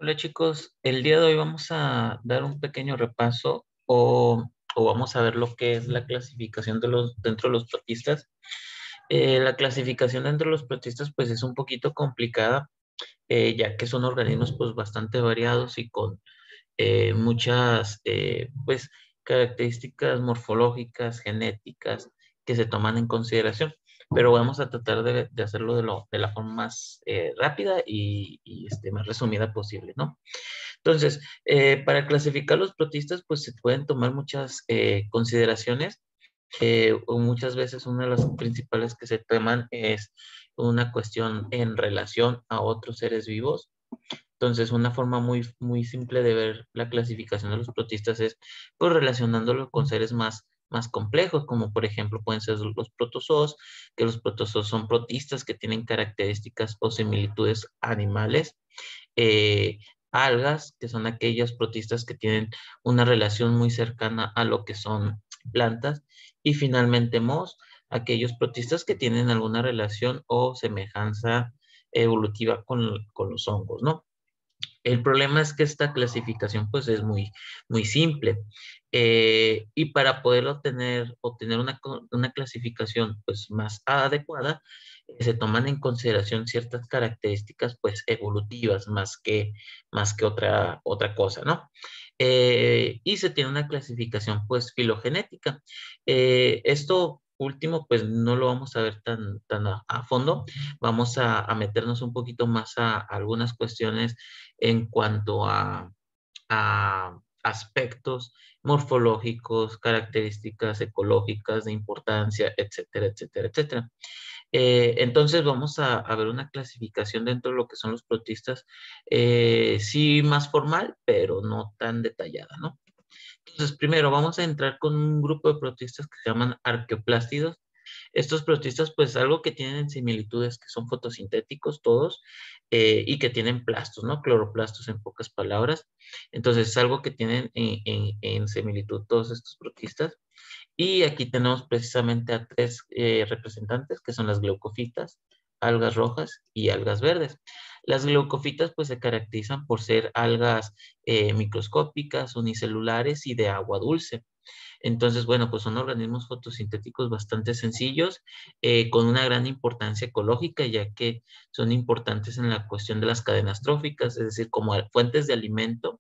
Hola chicos, el día de hoy vamos a dar un pequeño repaso o vamos a ver lo que es la clasificación dentro de los protistas. La clasificación dentro de los protistas pues es un poquito complicada, ya que son organismos pues bastante variados y con muchas pues características morfológicas, genéticas que se toman en consideración. Pero vamos a tratar de hacerlo de la forma más rápida y más resumida posible, ¿no? Entonces, para clasificar los protistas, pues se pueden tomar muchas consideraciones. O muchas veces una de las principales que se toman es una cuestión en relación a otros seres vivos. Entonces, una forma muy simple de ver la clasificación de los protistas es pues relacionándolo con seres más complejos, como por ejemplo pueden ser los protozoos, que los protozoos son protistas que tienen características o similitudes animales. eh, Algas, que son aquellas protistas que tienen una relación muy cercana a lo que son plantas, y finalmente MOS, aquellos protistas que tienen alguna relación o semejanza evolutiva con los hongos, ¿no? El problema es que esta clasificación pues es muy simple. Y para poder obtener una clasificación pues más adecuada, se toman en consideración ciertas características pues evolutivas más que otra cosa, ¿no? Y se tiene una clasificación pues filogenética. Esto último pues no lo vamos a ver tan a fondo. Vamos a meternos un poquito más a algunas cuestiones en cuanto a aspectos morfológicos, características ecológicas de importancia, etcétera, etcétera, etcétera. Entonces vamos a ver una clasificación dentro de lo que son los protistas, sí más formal, pero no tan detallada, ¿no? Entonces, primero vamos a entrar con un grupo de protistas que se llaman arqueoplástidos. Estos protistas, pues algo que tienen similitudes, que son fotosintéticos todos, y que tienen plastos, ¿no? Cloroplastos en pocas palabras. Entonces, es algo que tienen en similitud todos estos protistas. Y aquí tenemos precisamente a tres representantes, que son las glaucofitas, algas rojas y algas verdes. Las glaucofitas pues se caracterizan por ser algas microscópicas, unicelulares y de agua dulce. Entonces, bueno, pues son organismos fotosintéticos bastante sencillos, con una gran importancia ecológica, ya que son importantes en la cuestión de las cadenas tróficas, es decir, como fuentes de alimento.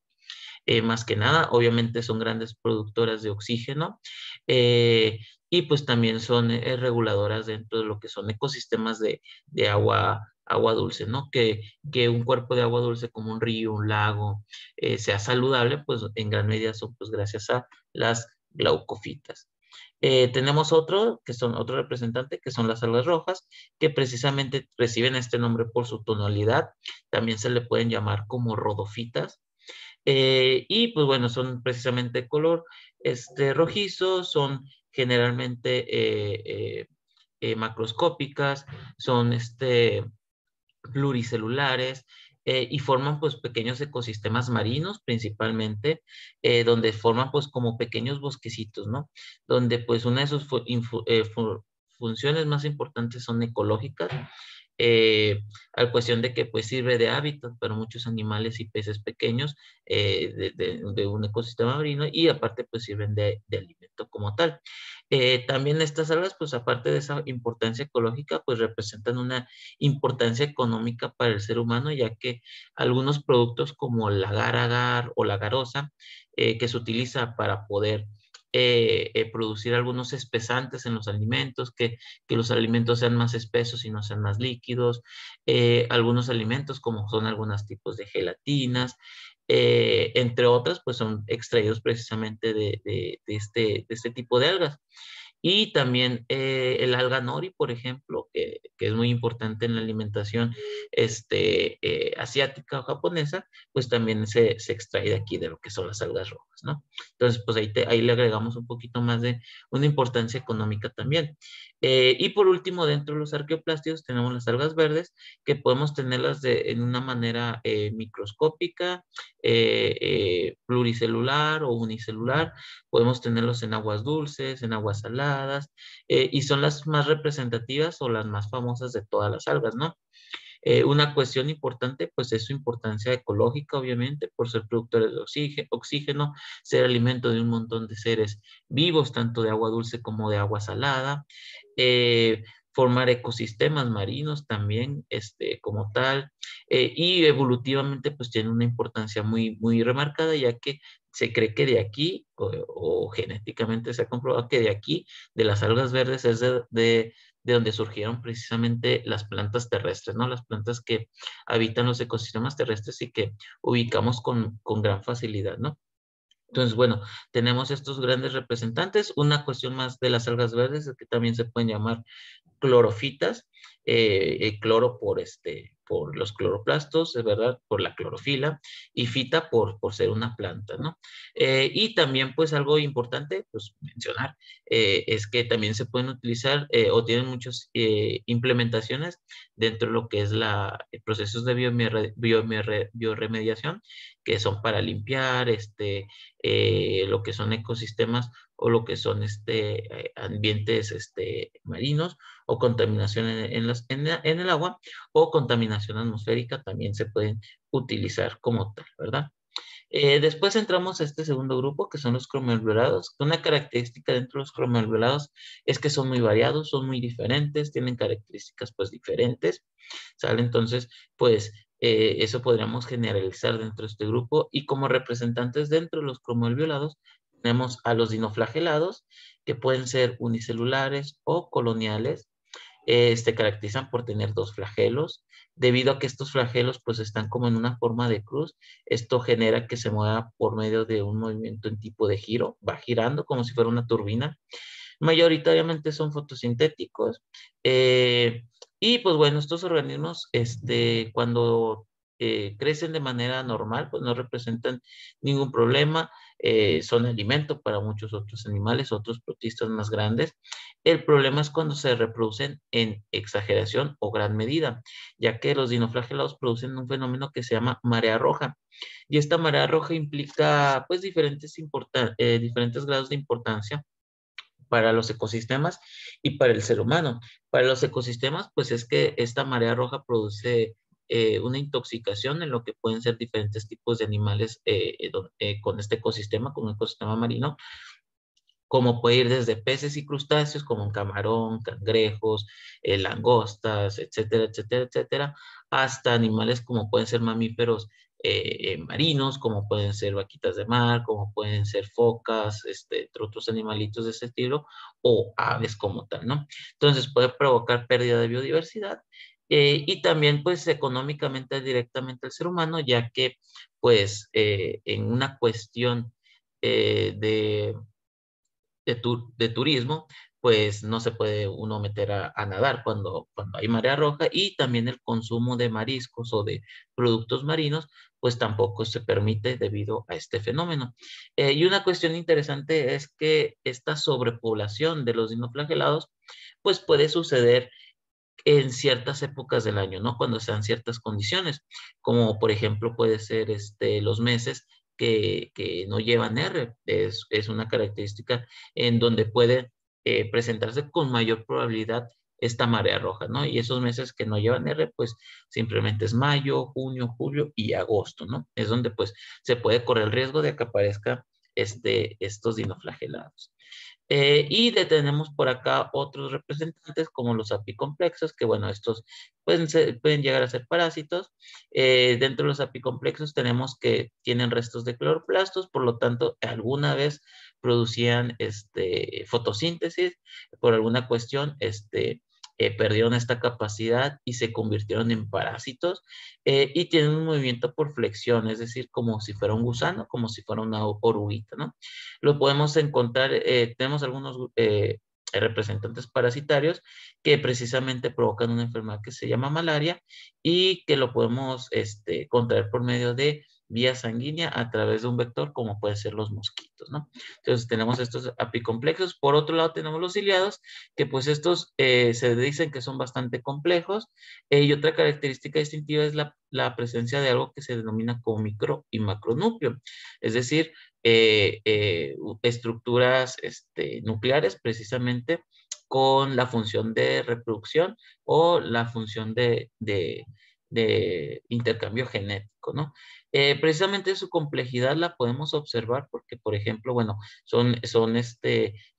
Más que nada, obviamente son grandes productoras de oxígeno, eh, y pues también son reguladoras dentro de lo que son ecosistemas de agua dulce, ¿no? Que un cuerpo de agua dulce como un río, un lago, sea saludable, pues en gran medida son pues gracias a las glaucofitas. Tenemos otro representante, que son las algas rojas, que precisamente reciben este nombre por su tonalidad. También se le pueden llamar como rodofitas. Y pues bueno, son precisamente de color rojizo, son generalmente macroscópicas, son pluricelulares, y forman pues pequeños ecosistemas marinos principalmente, donde forman pues como pequeños bosquecitos, ¿no? Donde pues una de sus funciones más importantes son ecológicas, al cuestión de que pues sirve de hábitat para muchos animales y peces pequeños, de un ecosistema marino, y aparte pues sirven de alimento como tal. También estas algas pues aparte de esa importancia ecológica pues representan una importancia económica para el ser humano, ya que algunos productos como el agar-agar o la garosa, que se utiliza para poder producir algunos espesantes en los alimentos, que los alimentos sean más espesos y no sean más líquidos, algunos alimentos como son algunos tipos de gelatinas, entre otras, pues son extraídos precisamente de este tipo de algas. Y también el alga nori, por ejemplo, que es muy importante en la alimentación asiática o japonesa, pues también se extrae de aquí, de lo que son las algas rojas, ¿no? Entonces, pues ahí le agregamos un poquito más de una importancia económica también. Y por último, dentro de los arqueoplástidos tenemos las algas verdes, que podemos tenerlas en una manera microscópica, pluricelular o unicelular. Podemos tenerlos en aguas dulces, en aguas saladas, y son las más representativas o las más famosas de todas las algas, ¿no? Una cuestión importante, pues es su importancia ecológica, obviamente, por ser productores de oxígeno, ser alimento de un montón de seres vivos, tanto de agua dulce como de agua salada, formar ecosistemas marinos también, como tal, y evolutivamente, pues tiene una importancia muy, muy remarcada, ya que se cree que de aquí, o genéticamente se ha comprobado que de aquí, de las algas verdes, es de donde surgieron precisamente las plantas terrestres, ¿no? Las plantas que habitan los ecosistemas terrestres y que ubicamos con gran facilidad, ¿no? Entonces, bueno, tenemos estos grandes representantes. Una cuestión más de las algas verdes es que también se pueden llamar clorofitas, cloro por los cloroplastos, es verdad, por la clorofila, y fita por ser una planta, ¿no? Y también, pues, algo importante, pues, mencionar, es que también se pueden utilizar o tienen muchas implementaciones dentro de lo que es procesos de bioremediación, que son para limpiar, lo que son ecosistemas o lo que son ambientes marinos o contaminación en el agua o contaminación atmosférica también se pueden utilizar como tal, ¿verdad? Después entramos a este segundo grupo, que son los cromoalveolados. Una característica dentro de los cromoalveolados es que son muy variados, son muy diferentes, tienen características pues diferentes, ¿sale? Entonces, pues eso podríamos generalizar dentro de este grupo y como representantes dentro de los cromoalveolados tenemos a los dinoflagelados, que pueden ser unicelulares o coloniales, caracterizan por tener dos flagelos. Debido a que estos flagelos pues están como en una forma de cruz, esto genera que se mueva por medio de un movimiento en tipo de giro, va girando como si fuera una turbina. Mayoritariamente son fotosintéticos. Y pues bueno, estos organismos, cuando crecen de manera normal, pues no representan ningún problema. Son alimento para muchos otros animales, otros protistas más grandes. El problema es cuando se reproducen en exageración o gran medida, ya que los dinoflagelados producen un fenómeno que se llama marea roja. Y esta marea roja implica pues diferentes grados de importancia para los ecosistemas y para el ser humano. Para los ecosistemas, pues es que esta marea roja produce una intoxicación en lo que pueden ser diferentes tipos de animales con este ecosistema, con un ecosistema marino, como puede ir desde peces y crustáceos, como un camarón, cangrejos, langostas, etcétera, etcétera, etcétera, hasta animales como pueden ser mamíferos marinos, como pueden ser vaquitas de mar, como pueden ser focas, entre otros animalitos de ese estilo, o aves como tal, ¿no? Entonces puede provocar pérdida de biodiversidad y también pues económicamente directamente al ser humano, ya que pues en una cuestión de turismo, pues no se puede uno meter a nadar cuando hay marea roja y también el consumo de mariscos o de productos marinos, pues tampoco se permite debido a este fenómeno. Y una cuestión interesante es que esta sobrepoblación de los dinoflagelados, pues puede suceder en ciertas épocas del año, ¿no? Cuando sean ciertas condiciones, como por ejemplo puede ser los meses que no llevan R, es una característica en donde puede presentarse con mayor probabilidad esta marea roja, ¿no? Y esos meses que no llevan R, pues simplemente es mayo, junio, julio y agosto, ¿no? Es donde pues se puede correr el riesgo de que aparezca estos dinoflagelados. Tenemos por acá otros representantes como los apicomplexos, que bueno, estos pueden llegar a ser parásitos. Dentro de los apicomplexos tenemos que tienen restos de cloroplastos, por lo tanto, alguna vez producían fotosíntesis, por alguna cuestión, perdieron esta capacidad y se convirtieron en parásitos y tienen un movimiento por flexión, es decir, como si fuera un gusano, como si fuera una oruguita, ¿no? Lo podemos encontrar, tenemos algunos representantes parasitarios que precisamente provocan una enfermedad que se llama malaria y que lo podemos contraer por medio de vía sanguínea a través de un vector como pueden ser los mosquitos, ¿no? Entonces tenemos estos apicomplexos. Por otro lado tenemos los ciliados, que pues estos se dicen que son bastante complejos y otra característica distintiva es la presencia de algo que se denomina como micro y macronúcleo, es decir, estructuras nucleares precisamente con la función de reproducción o la función de intercambio genético, ¿no? Precisamente su complejidad la podemos observar porque, por ejemplo, bueno, son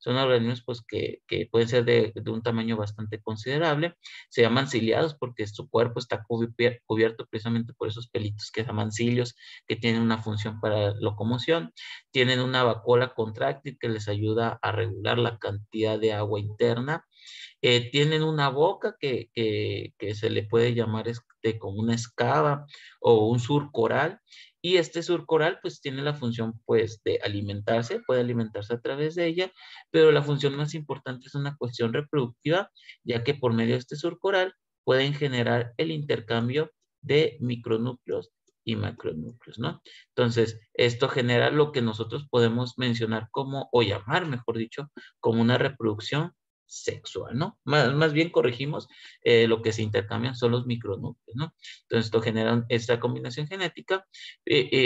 organismos pues, que pueden ser de un tamaño bastante considerable. Se llaman ciliados porque su cuerpo está cubierto precisamente por esos pelitos que se llaman cilios, que tienen una función para locomoción. Tienen una vacuola contráctil que les ayuda a regular la cantidad de agua interna. Tienen una boca que se le puede llamar como una escava o un surcoral. Y este surcoral pues tiene la función pues de alimentarse, puede alimentarse a través de ella, pero la función más importante es una cuestión reproductiva, ya que por medio de este surcoral pueden generar el intercambio de micronúcleos y macronúcleos, ¿no? Entonces, esto genera lo que nosotros podemos mencionar como, o llamar, mejor dicho, como una reproducción sexual, ¿no? Más bien corregimos, lo que se intercambian son los micronúcleos, ¿no? Entonces, esto genera esta combinación genética,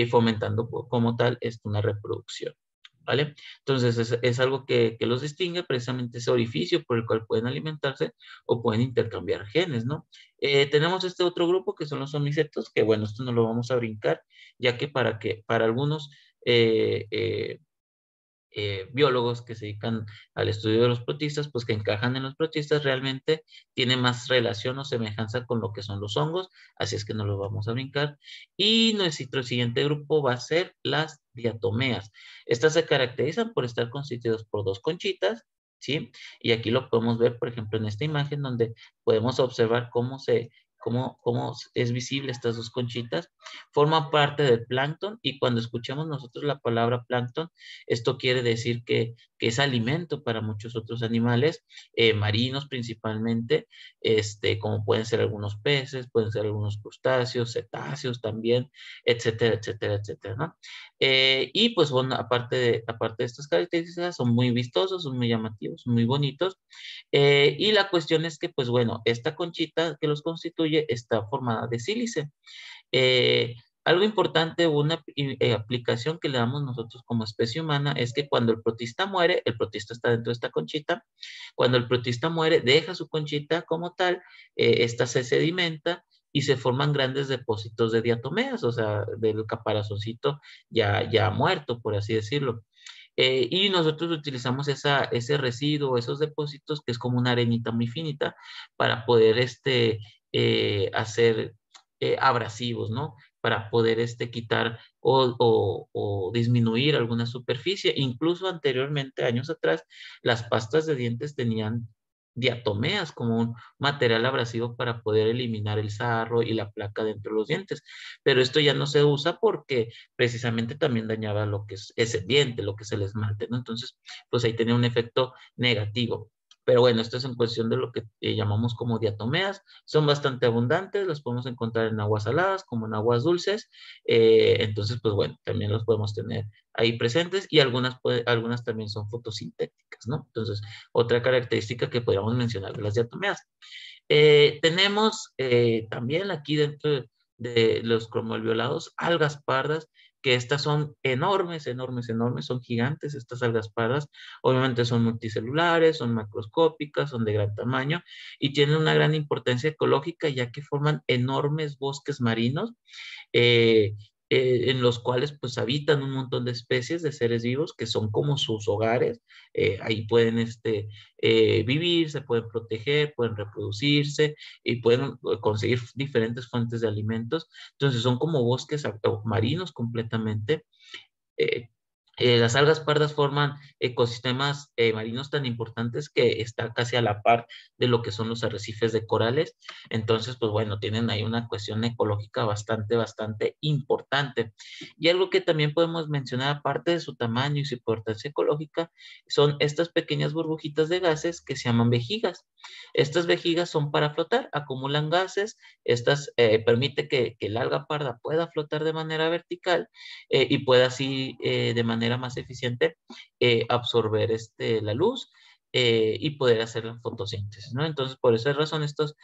fomentando como tal una reproducción, ¿vale? Entonces, es algo que los distingue, precisamente ese orificio por el cual pueden alimentarse o pueden intercambiar genes, ¿no? Tenemos este otro grupo que son los omicetos, que bueno, esto no lo vamos a brincar, ya que para algunos eh, eh, biólogos que se dedican al estudio de los protistas, pues que encajan en los protistas, realmente tiene más relación o semejanza con lo que son los hongos, así es que no lo vamos a brincar. Y nuestro siguiente grupo va a ser las diatomeas. Estas se caracterizan por estar constituidos por dos conchitas, ¿sí? Y aquí lo podemos ver, por ejemplo, en esta imagen donde podemos observar cómo es visible estas dos conchitas. Forman parte del plancton y cuando escuchamos nosotros la palabra plancton, esto quiere decir que es alimento para muchos otros animales, marinos principalmente, como pueden ser algunos peces, pueden ser algunos crustáceos, cetáceos también, etcétera, etcétera, etcétera, ¿no? Y pues bueno, aparte de estas características, son muy vistosos, son muy llamativos, son muy bonitos. Y la cuestión es que, pues bueno, esta conchita que los constituye está formada de sílice. Eh, Algo importante, una aplicación que le damos nosotros como especie humana es que cuando el protista muere, el protista está dentro de esta conchita, cuando el protista muere, deja su conchita como tal, esta se sedimenta y se forman grandes depósitos de diatomeas, o sea, del caparazoncito ya muerto, por así decirlo. Y nosotros utilizamos ese residuo, esos depósitos, que es como una arenita muy finita, para poder hacer abrasivos, ¿no? Para poder quitar o disminuir alguna superficie. Incluso anteriormente, años atrás, las pastas de dientes tenían diatomeas como un material abrasivo para poder eliminar el sarro y la placa dentro de los dientes. Pero esto ya no se usa porque precisamente también dañaba lo que es el diente, lo que es el esmalte, ¿no? Entonces, pues ahí tenía un efecto negativo. Pero bueno, esto es en cuestión de lo que llamamos como diatomeas. Son bastante abundantes, las podemos encontrar en aguas saladas como en aguas dulces. Entonces, pues bueno, también los podemos tener ahí presentes y algunas también son fotosintéticas, ¿no? Entonces, otra característica que podríamos mencionar de las diatomeas. Tenemos también aquí dentro de los cromoalveolados algas pardas, que estas son enormes, enormes, enormes, son gigantes estas algas pardas. Obviamente son multicelulares, son macroscópicas, son de gran tamaño y tienen una gran importancia ecológica ya que forman enormes bosques marinos, eh, en los cuales pues habitan un montón de especies de seres vivos que son como sus hogares. Ahí pueden vivir, se pueden proteger, pueden reproducirse y pueden conseguir diferentes fuentes de alimentos. Entonces son como bosques marinos completamente. eh, las algas pardas forman ecosistemas marinos tan importantes que está casi a la par de lo que son los arrecifes de corales. Entonces, pues bueno, tienen ahí una cuestión ecológica bastante, bastante importante. Y algo que también podemos mencionar, aparte de su tamaño y su importancia ecológica, son estas pequeñas burbujitas de gases que se llaman vejigas. Estas vejigas son para flotar, acumulan gases, estas permite que el alga parda pueda flotar de manera vertical y pueda así de manera más eficiente absorber la luz y poder hacer la fotosíntesis, ¿no? Entonces, por esa razón, estos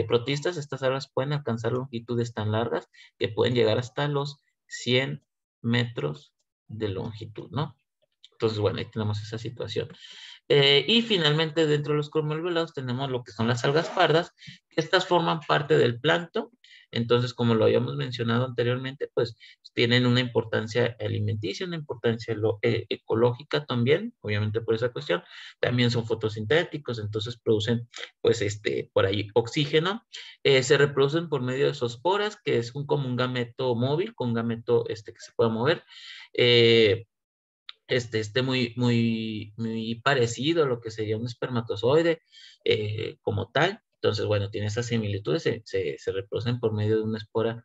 protistas, estas algas pueden alcanzar longitudes tan largas que pueden llegar hasta los 100 metros de longitud, ¿no? Entonces, bueno, ahí tenemos esa situación. Y finalmente, dentro de los cromolvelados tenemos lo que son las algas pardas, que estas forman parte del plancton. Entonces, como lo habíamos mencionado anteriormente, pues tienen una importancia alimenticia, una importancia ecológica también, obviamente por esa cuestión. También son fotosintéticos, entonces producen, pues, por ahí oxígeno. Se reproducen por medio de zoosporas, que es como un gameto móvil, con un gameto que se pueda mover. Eh, muy parecido a lo que sería un espermatozoide como tal. Entonces, bueno, tiene esas similitudes, se reproducen por medio de una espora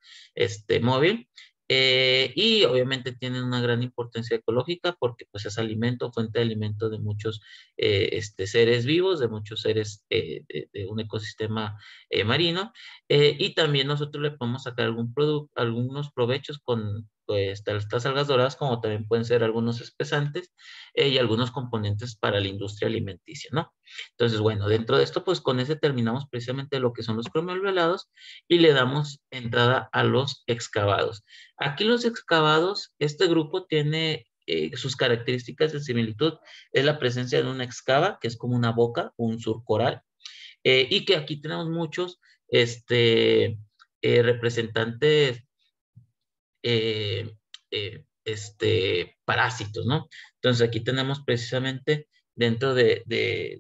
móvil. Y obviamente tienen una gran importancia ecológica porque pues es alimento, fuente de alimento de muchos seres vivos, de muchos seres de un ecosistema marino. Y también nosotros le podemos sacar algunos provechos con pues, estas algas doradas, como también pueden ser algunos espesantes y algunos componentes para la industria alimenticia, ¿no? Entonces, bueno, dentro de esto, pues con ese terminamos precisamente lo que son los cromolvelados y le damos entrada a los excavados. Aquí los excavados, este grupo tiene sus características de similitud, es la presencia de una excava, que es como una boca, un surcoral, y que aquí tenemos muchos representantes eh, parásitos, ¿no? Entonces aquí tenemos precisamente dentro de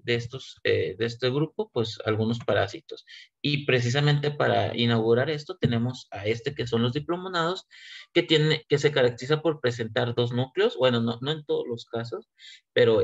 este grupo, pues algunos parásitos. Y precisamente para inaugurar esto tenemos a que son los diplomonados, que se caracteriza por presentar dos núcleos, bueno, no en todos los casos, pero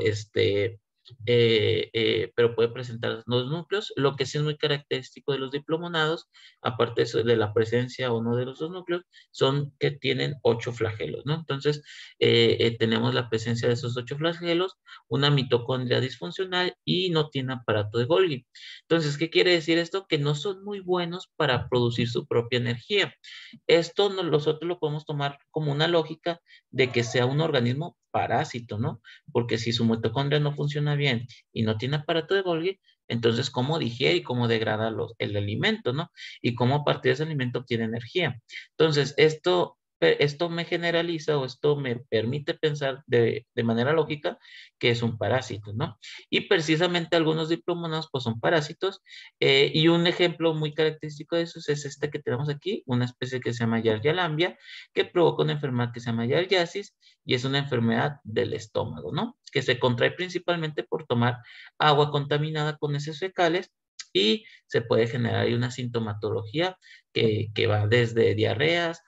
pero puede presentar dos núcleos. Lo que sí es muy característico de los diplomonados, aparte de de la presencia o no de los dos núcleos, son que tienen 8 flagelos, ¿no? Entonces, tenemos la presencia de esos 8 flagelos, una mitocondria disfuncional y no tiene aparato de Golgi. Entonces, ¿qué quiere decir esto? Que no son muy buenos para producir su propia energía. Esto nosotros lo podemos tomar como una lógica de que sea un organismo parásito, ¿no? Porque si su mitocondria no funciona bien y no tiene aparato de Golgi, entonces, ¿cómo digiere y cómo degrada el alimento, ¿no? Y cómo a partir de ese alimento obtiene energía. Entonces, esto me generaliza o esto me permite pensar de manera lógica que es un parásito, ¿no? Y precisamente algunos diplomonados pues son parásitos y un ejemplo muy característico de eso es este que tenemos aquí, una especie que se llama Yersia lambia, que provoca una enfermedad que se llama Yersiasis y es una enfermedad del estómago, ¿no? Que se contrae principalmente por tomar agua contaminada con heces fecales y se puede generar ahí una sintomatología que va desde diarreas,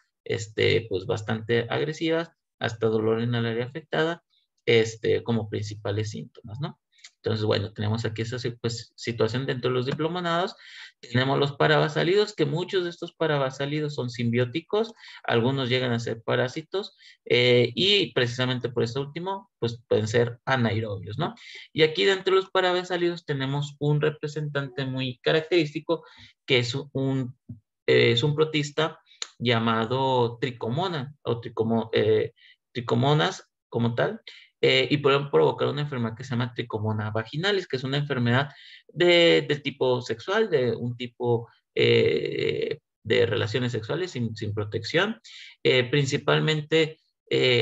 pues bastante agresivas, hasta dolor en el área afectada, como principales síntomas, ¿no? Entonces, bueno, tenemos aquí esa pues, situación dentro de los diplomonados. Tenemos los parabasálidos, que muchos de estos parabasálidos son simbióticos, algunos llegan a ser parásitos, y precisamente por esto último, pues pueden ser anaerobios, ¿no? Y aquí dentro de los parabasálidos tenemos un representante muy característico, que es un protista llamado tricomona o tricomonas como tal, y pueden provocar una enfermedad que se llama tricomona vaginalis, que es una enfermedad del tipo sexual, de un tipo de relaciones sexuales sin protección. Principalmente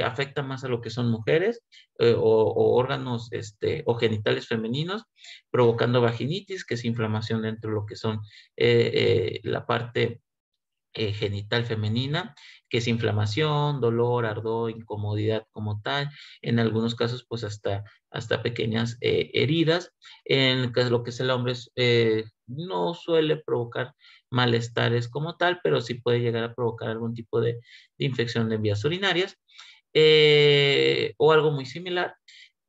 afecta más a lo que son mujeres o órganos o genitales femeninos, provocando vaginitis, que es inflamación dentro de lo que son la parte genital femenina, que es inflamación, dolor, ardor, incomodidad como tal, en algunos casos pues hasta pequeñas heridas. En el caso de lo que es el hombre, no suele provocar malestares como tal, pero sí puede llegar a provocar algún tipo de infección de vías urinarias o algo muy similar.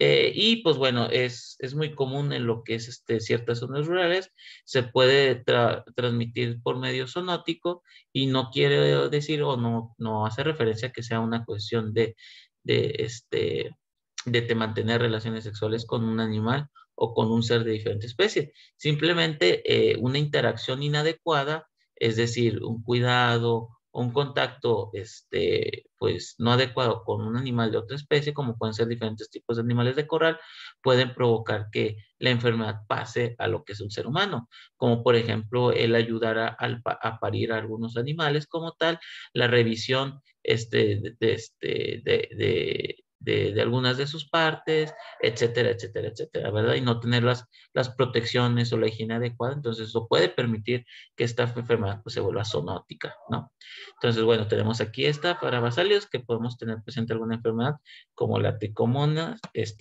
Y pues bueno, es muy común en lo que es ciertas zonas rurales, se puede transmitir por medio zoonótico y no quiere decir o no hace referencia a que sea una cuestión de, este, de mantener relaciones sexuales con un animal o con un ser de diferente especie. Simplemente una interacción inadecuada, es decir, un cuidado o un contacto pues no adecuado con un animal de otra especie, como pueden ser diferentes tipos de animales de corral, pueden provocar que la enfermedad pase a lo que es un ser humano, como por ejemplo el ayudar a parir a algunos animales como tal, la revisión de algunas de sus partes, etcétera, etcétera, etcétera, ¿verdad? Y no tener las protecciones o la higiene adecuada, entonces eso puede permitir que esta enfermedad pues, se vuelva zoonótica, ¿no? Entonces, bueno, tenemos aquí esta para basalios que podemos tener presente alguna enfermedad como la tricomonas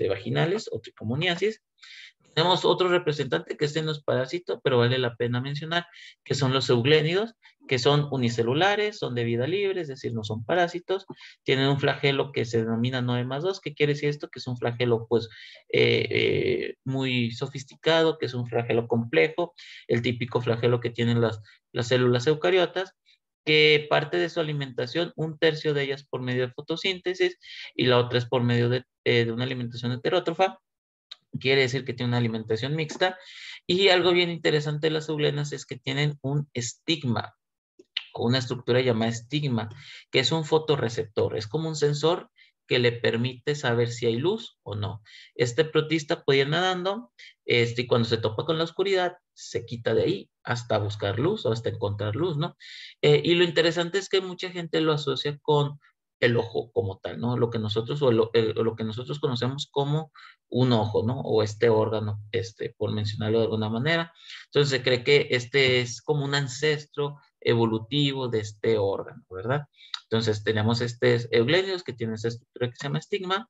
vaginales o tricomoniasis. Tenemos otro representante que es en los parásitos, pero vale la pena mencionar que son los euglénidos, que son unicelulares, son de vida libre, es decir, no son parásitos, tienen un flagelo que se denomina 9+2. ¿Qué quiere decir esto? Que es un flagelo pues muy sofisticado, que es un flagelo complejo, el típico flagelo que tienen las células eucariotas, que parte de su alimentación, un tercio de ellas por medio de fotosíntesis y la otra es por medio de una alimentación heterótrofa. Quiere decir que tiene una alimentación mixta. Y algo bien interesante de las euglenas es que tienen un estigma, o una estructura llamada estigma, que es un fotorreceptor. Es como un sensor que le permite saber si hay luz o no. Este protista puede ir nadando, y cuando se topa con la oscuridad, se quita de ahí hasta buscar luz o hasta encontrar luz, ¿no? Y lo interesante es que mucha gente lo asocia con el ojo como tal, ¿no? Lo que nosotros, o lo que nosotros conocemos como un ojo, ¿no? O este órgano, por mencionarlo de alguna manera. Entonces se cree que este es como un ancestro evolutivo de este órgano, ¿verdad? Entonces tenemos estos euglenios que tienen esta estructura que se llama estigma,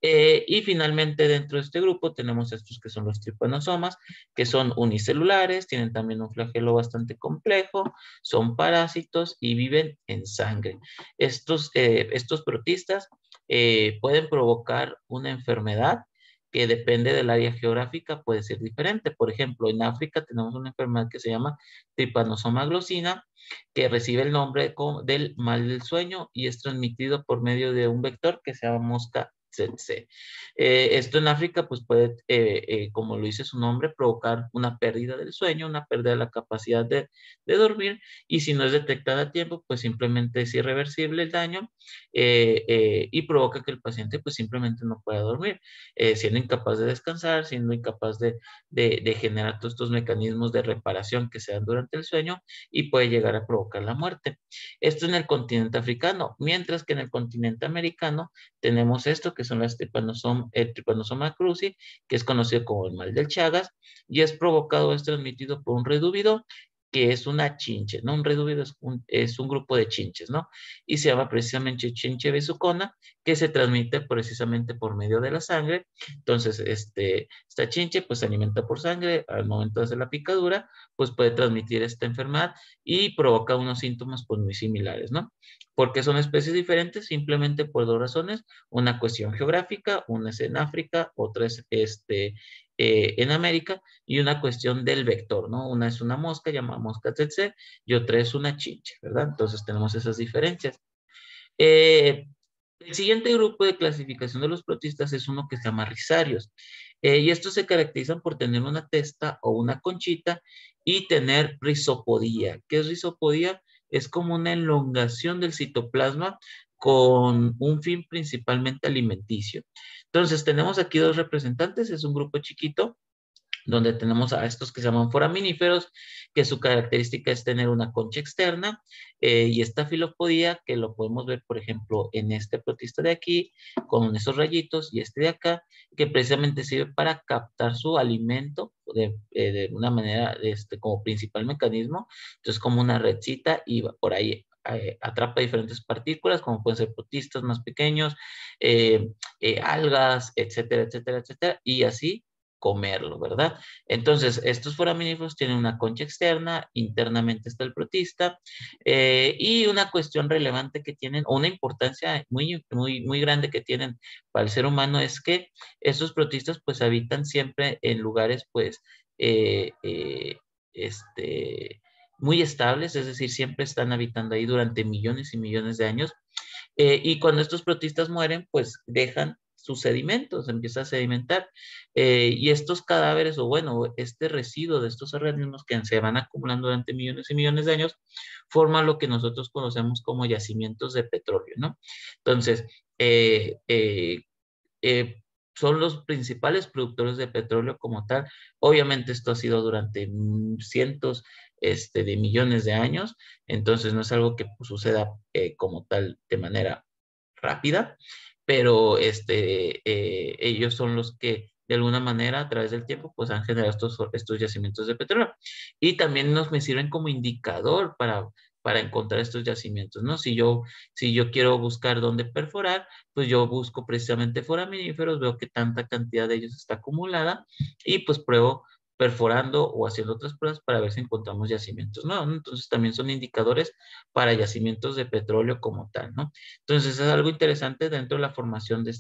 y finalmente dentro de este grupo tenemos estos que son los tripanosomas, que son unicelulares, tienen también un flagelo bastante complejo, son parásitos y viven en sangre. Estos protistas pueden provocar una enfermedad que depende del área geográfica, puede ser diferente. Por ejemplo, en África tenemos una enfermedad que se llama Trypanosoma glossina, que recibe el nombre del mal del sueño y es transmitido por medio de un vector que se llama mosca tsetse. Esto en África, pues puede, como lo dice su nombre, provocar una pérdida del sueño, una pérdida de la capacidad de dormir, y si no es detectada a tiempo, pues simplemente es irreversible el daño, y provoca que el paciente pues simplemente no pueda dormir, siendo incapaz de descansar, siendo incapaz de generar todos estos mecanismos de reparación que se dan durante el sueño, y puede llegar a provocar la muerte. Esto en el continente africano, mientras que en el continente americano tenemos esto que son las el Trypanosoma cruzi, que es conocido como el mal del Chagas, y es provocado, es transmitido por un redúvido, que es una chinche, ¿no? Un redúvido es un grupo de chinches, ¿no? Y se llama precisamente chinche besucona, que se transmite precisamente por medio de la sangre. Entonces, esta chinche pues se alimenta por sangre, al momento de hacer la picadura, pues puede transmitir esta enfermedad y provoca unos síntomas pues muy similares, ¿no? Porque son especies diferentes, simplemente por dos razones: una cuestión geográfica, una es en África, otra es en América, y una cuestión del vector, ¿no? Una es una mosca llamada mosca tsetse y otra es una chinche, ¿verdad? Entonces tenemos esas diferencias. Eh, el siguiente grupo de clasificación de los protistas es uno que se llama rizarios. Y estos se caracterizan por tener una testa o una conchita y tener rizopodía. ¿Qué es rizopodía? Es como una elongación del citoplasma con un fin principalmente alimenticio. Entonces, tenemos aquí dos representantes, es un grupo chiquito donde tenemos a estos que se llaman foraminíferos, que su característica es tener una concha externa, y esta filopodía, que lo podemos ver, por ejemplo, en este protista de aquí, con esos rayitos, y este de acá, que precisamente sirve para captar su alimento de una manera, como principal mecanismo. Entonces, como una redcita, y por ahí atrapa diferentes partículas, como pueden ser protistas más pequeños, algas, etcétera, etcétera, etcétera, y así comerlo, ¿verdad? Entonces, estos foraminíferos tienen una concha externa, internamente está el protista, y una cuestión relevante que tienen, o una importancia muy, muy, muy grande que tienen para el ser humano, es que estos protistas pues habitan siempre en lugares pues eh, eh, este, muy estables, es decir, siempre están habitando ahí durante millones y millones de años, y cuando estos protistas mueren, pues dejan sus sedimentos, empieza a sedimentar, y estos cadáveres, o bueno, este residuo de estos organismos que se van acumulando durante millones y millones de años, forman lo que nosotros conocemos como yacimientos de petróleo, ¿no? Entonces, eh, son los principales productores de petróleo como tal. Obviamente esto ha sido durante cientos de millones de años, entonces no es algo que pues, suceda como tal de manera rápida, pero ellos son los que de alguna manera a través del tiempo pues han generado estos yacimientos de petróleo. Y también me sirven como indicador para encontrar estos yacimientos, ¿no? Si yo quiero buscar dónde perforar, pues yo busco precisamente foraminíferos, veo que tanta cantidad de ellos está acumulada y pues pruebo perforando o haciendo otras pruebas para ver si encontramos yacimientos nuevos, ¿no? Entonces también son indicadores para yacimientos de petróleo como tal, ¿no? Entonces es algo interesante dentro de la formación de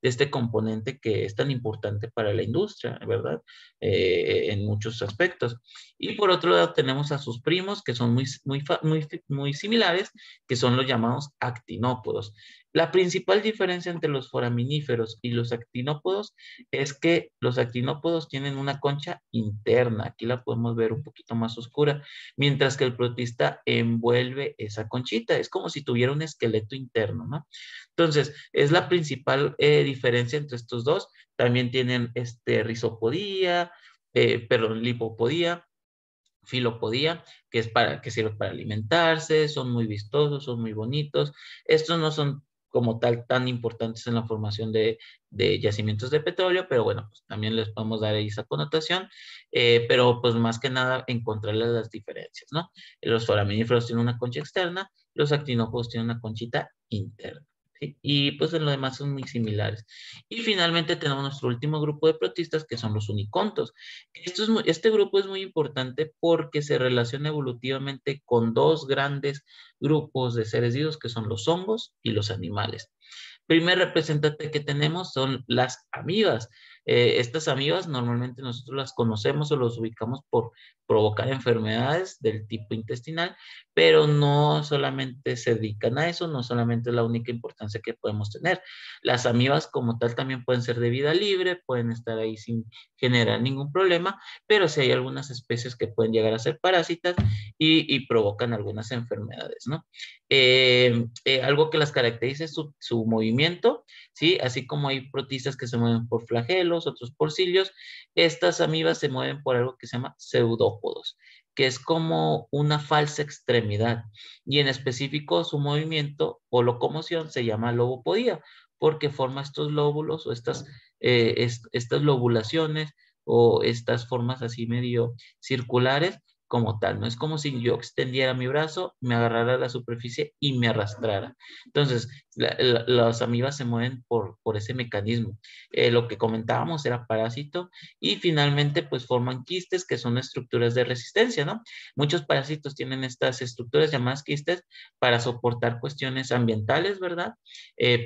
este componente que es tan importante para la industria, ¿verdad? En muchos aspectos. Y por otro lado tenemos a sus primos que son muy similares, que son los llamados actinópodos. La principal diferencia entre los foraminíferos y los actinópodos es que los actinópodos tienen una concha interna, aquí la podemos ver un poquito más oscura, mientras que el protista envuelve esa conchita, es como si tuviera un esqueleto interno, ¿no? Entonces, es la principal diferencia entre estos dos. También tienen rizopodía, perdón, lipopodía, filopodía, que sirve para alimentarse, son muy vistosos, son muy bonitos. Estos no son como tal tan importantes en la formación de yacimientos de petróleo, pero bueno, pues también les podemos dar ahí esa connotación, pero pues más que nada encontrarles las diferencias, ¿no? Los foraminíferos tienen una concha externa, los actinópodos tienen una conchita interna. ¿Sí? Y pues en lo demás son muy similares. Y finalmente tenemos nuestro último grupo de protistas que son los unicontos. Este grupo es muy importante porque se relaciona evolutivamente con dos grandes grupos de seres vivos que son los hongos y los animales. Primer representante que tenemos son las amibas. Estas amibas normalmente nosotros las conocemos o los ubicamos por provocar enfermedades del tipo intestinal, pero no solamente se dedican a eso, no solamente es la única importancia que podemos tener. Las amibas como tal también pueden ser de vida libre, pueden estar ahí sin generar ningún problema, pero sí hay algunas especies que pueden llegar a ser parásitas y provocan algunas enfermedades, ¿no? Algo que las caracteriza es su movimiento, ¿sí? Así como hay protistas que se mueven por flagelos, otros por cilios, estas amibas se mueven por algo que se llama pseudópodos, que es como una falsa extremidad, y en específico su movimiento o locomoción se llama lobopodía, porque forma estos lóbulos o estas lobulaciones o estas formas así medio circulares como tal. No es como si yo extendiera mi brazo, me agarrara a la superficie y me arrastrara. Entonces, las amibas se mueven por ese mecanismo. Lo que comentábamos era parásito y finalmente pues forman quistes que son estructuras de resistencia, ¿no? Muchos parásitos tienen estas estructuras llamadas quistes para soportar cuestiones ambientales, ¿verdad?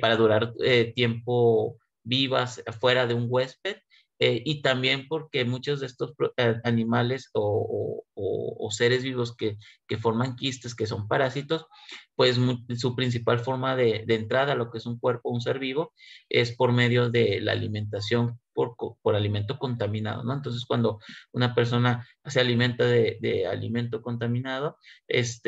Para durar tiempo vivas fuera de un huésped, y también porque muchos de estos animales o seres vivos que forman quistes, que son parásitos, pues su principal forma de entrada a lo que es un cuerpo, un ser vivo, es por medio de la alimentación por alimento contaminado, ¿no? Entonces, cuando una persona se alimenta de alimento contaminado, pues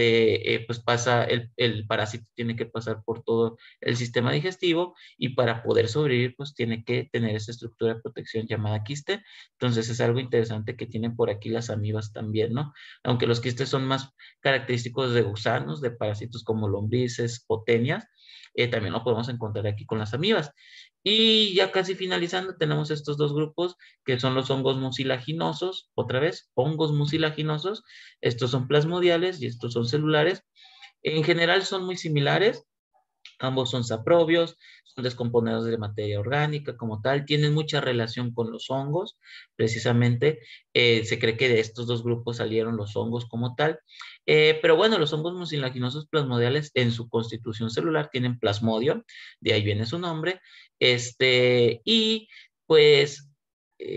el parásito tiene que pasar por todo el sistema digestivo y para poder sobrevivir, pues tiene que tener esa estructura de protección llamada quiste. Entonces es algo interesante que tienen por aquí las amibas también, ¿no? Aunque los quistes son más característicos de gusanos, de parásitos como lombrices o tenias, también lo podemos encontrar aquí con las amibas. Y ya casi finalizando, tenemos estos dos grupos que son los hongos mucilaginosos, otra vez, hongos mucilaginosos, estos son plasmodiales y estos son celulares. En general son muy similares, ambos son saprobios, son descomponedores de materia orgánica como tal, tienen mucha relación con los hongos, precisamente se cree que de estos dos grupos salieron los hongos como tal, pero bueno, los hongos mucilaginosos plasmodiales en su constitución celular tienen plasmodio, de ahí viene su nombre, y pues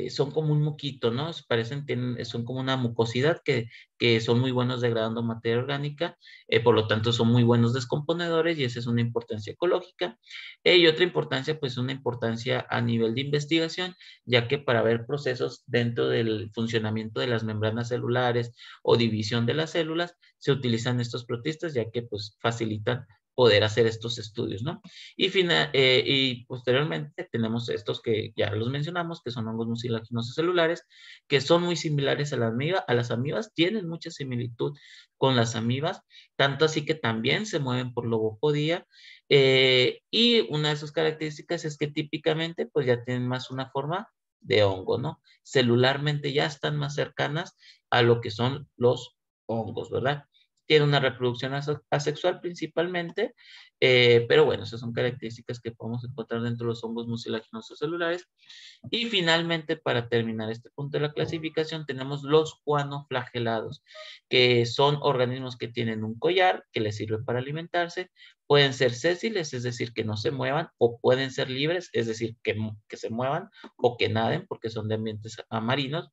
son como un moquito, ¿no? Son como una mucosidad que son muy buenos degradando materia orgánica, por lo tanto son muy buenos descomponedores y esa es una importancia ecológica. Y otra importancia, pues una importancia a nivel de investigación, ya que para ver procesos dentro del funcionamiento de las membranas celulares o división de las células, se utilizan estos protistas, ya que pues facilitan poder hacer estos estudios, ¿no? Y posteriormente tenemos estos que ya los mencionamos, que son hongos mucilaginosos celulares, que son muy similares a las amibas, tienen mucha similitud con las amibas, tanto así que también se mueven por logopodía, y una de sus características es que típicamente pues ya tienen más una forma de hongo, ¿no? Celularmente ya están más cercanas a lo que son los hongos, ¿verdad? Tiene una reproducción asexual principalmente, pero bueno, esas son características que podemos encontrar dentro de los hongos mucilaginosos celulares. Y finalmente, para terminar este punto de la clasificación, tenemos los cuanoflagelados, que son organismos que tienen un collar que les sirve para alimentarse. Pueden ser sésiles, es decir, que no se muevan, o pueden ser libres, es decir, que se muevan o que naden, porque son de ambientes marinos.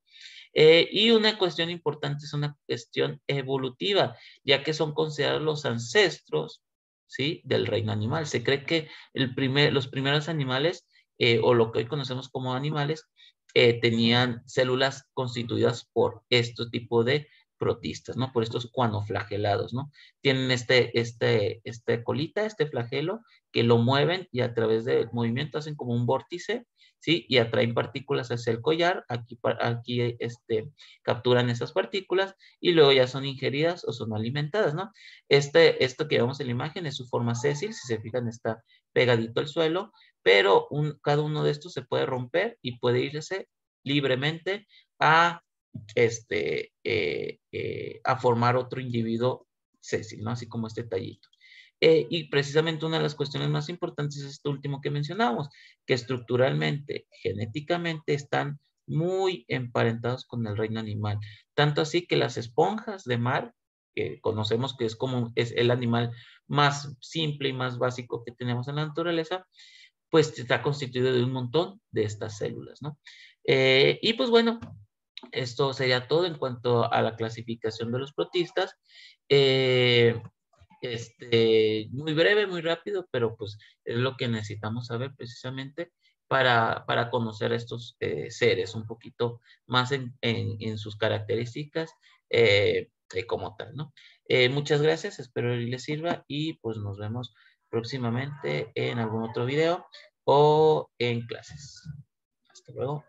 Y una cuestión importante es una cuestión evolutiva, ya que son considerados los ancestros, ¿sí?, del reino animal. Se cree que los primeros animales, o lo que hoy conocemos como animales, tenían células constituidas por este tipo de protistas, ¿no? Por estos cuanoflagelados, ¿no? Tienen este colita, este flagelo, que lo mueven y a través del movimiento hacen como un vórtice, ¿sí? Y atraen partículas hacia el collar, aquí capturan esas partículas y luego ya son ingeridas o son alimentadas, ¿no? Esto que vemos en la imagen es su forma sésil, si se fijan está pegadito al suelo, pero cada uno de estos se puede romper y puede irse libremente a, a formar otro individuo sésil, ¿no? Así como este tallito. Y precisamente una de las cuestiones más importantes es esto último que mencionamos, que estructuralmente, genéticamente están muy emparentados con el reino animal. Tanto así que las esponjas de mar, que conocemos que es el animal más simple y más básico que tenemos en la naturaleza, pues está constituido de un montón de estas células, ¿no? Y pues bueno, esto sería todo en cuanto a la clasificación de los protistas. Eh, Muy breve, muy rápido, pero pues es lo que necesitamos saber precisamente para conocer a estos seres un poquito más en sus características como tal, ¿no? Muchas gracias, espero que les sirva y pues nos vemos próximamente en algún otro video o en clases. Hasta luego.